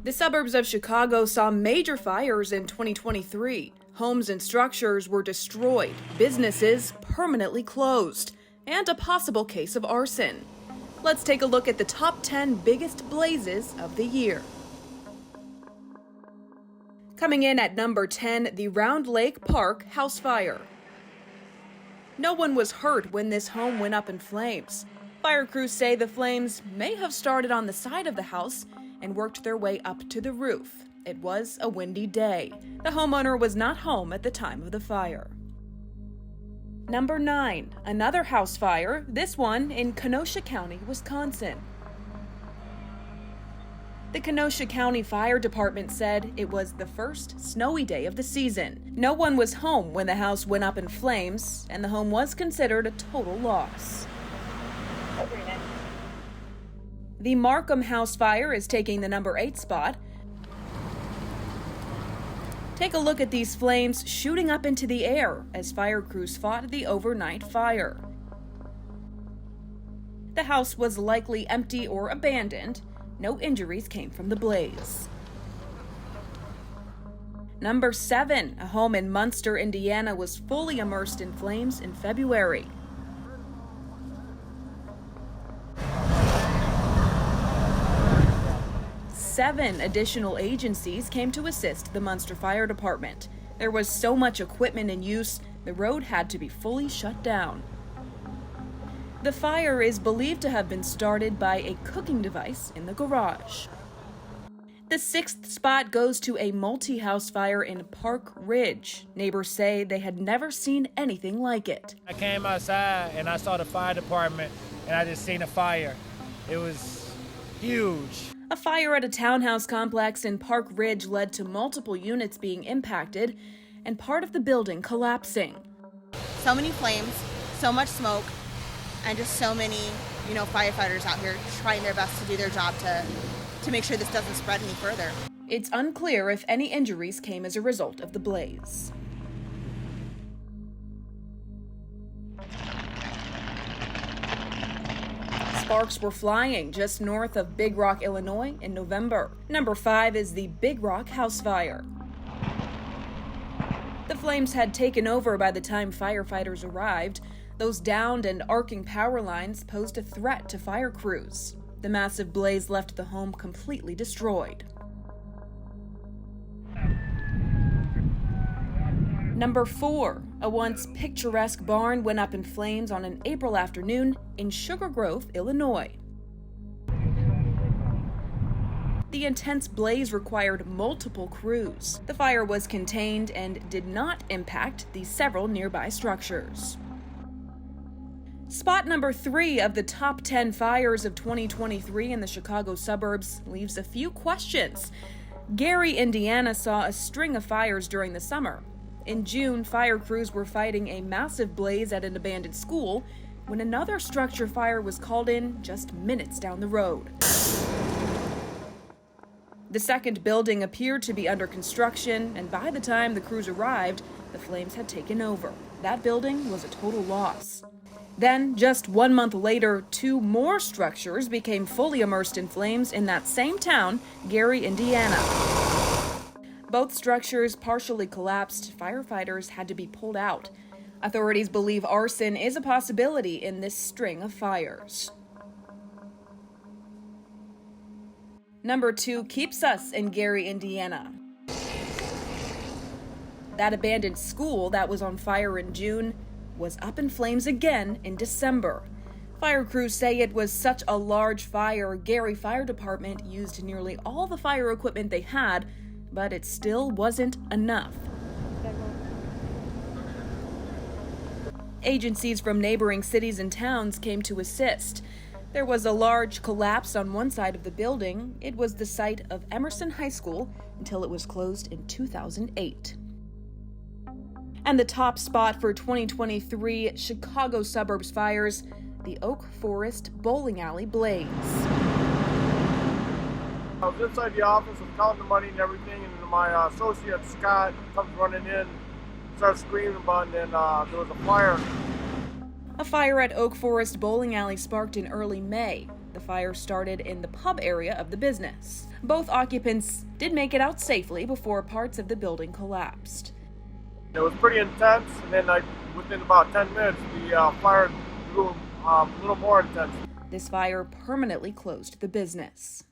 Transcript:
The suburbs of Chicago saw major fires in 2023. Homes and structures were destroyed, businesses permanently closed, and a possible case of arson. Let's take a look at the top 10 biggest blazes of the year. Coming in at number 10, the Round Lake Park house fire. No one was hurt when this home went up in flames. Fire crews say the flames may have started on the side of the house and worked their way up to the roof. It was a windy day. The homeowner was not home at the time of the fire. Number 9, another house fire, this one in Kenosha County, Wisconsin. The Kenosha County Fire Department said it was the first snowy day of the season. No one was home when the house went up in flames, and the home was considered a total loss. The Markham house fire is taking the number 8 spot. Take a look at these flames shooting up into the air as fire crews fought the overnight fire. The house was likely empty or abandoned. No injuries came from the blaze. Number 7, a home in Munster, Indiana was fully immersed in flames in February. Seven additional agencies came to assist the Munster Fire Department. There was so much equipment in use, the road had to be fully shut down. The fire is believed to have been started by a cooking device in the garage. The 6th spot goes to a multi-house fire in Park Ridge. Neighbors say they had never seen anything like it. I came outside and I saw the fire department and I just seen a fire. It was huge. A fire at a townhouse complex in Park Ridge led to multiple units being impacted and part of the building collapsing. So many flames, so much smoke, and just so many, firefighters out here trying their best to do their job to make sure this doesn't spread any further. It's unclear if any injuries came as a result of the blaze. Sparks were flying just north of Big Rock, Illinois in November. Number 5 is the Big Rock house fire. The flames had taken over by the time firefighters arrived. Those downed and arcing power lines posed a threat to fire crews. The massive blaze left the home completely destroyed. Number 4, a once picturesque barn went up in flames on an April afternoon in Sugar Grove, Illinois. The intense blaze required multiple crews. The fire was contained and did not impact the several nearby structures. Spot number 3 of the top 10 fires of 2023 in the Chicago suburbs leaves a few questions. Gary, Indiana saw a string of fires during the summer. In June, fire crews were fighting a massive blaze at an abandoned school when another structure fire was called in just minutes down the road. The second building appeared to be under construction, and by the time the crews arrived, the flames had taken over. That building was a total loss. Then, just 1 month later, 2 more structures became fully immersed in flames in that same town, Gary, Indiana. Both structures partially collapsed. Firefighters had to be pulled out. Authorities believe arson is a possibility in this string of fires. Number 2 keeps us in Gary, Indiana. That abandoned school that was on fire in June was up in flames again in December. Fire crews say it was such a large fire, Gary Fire Department used nearly all the fire equipment they had, but it still wasn't enough. Agencies from neighboring cities and towns came to assist. There was a large collapse on one side of the building. It was the site of Emerson High School until it was closed in 2008. And the top spot for 2023 Chicago suburbs fires, the Oak Forest bowling alley blaze. I was inside the office, I'm counting the money and everything, and my associate Scott comes running in, starts screaming about, and then there was a fire. A fire at Oak Forest bowling alley sparked in early May. The fire started in the pub area of the business. Both occupants did make it out safely before parts of the building collapsed. It was pretty intense, and then within about 10 minutes, the fire grew a little more intense. This fire permanently closed the business.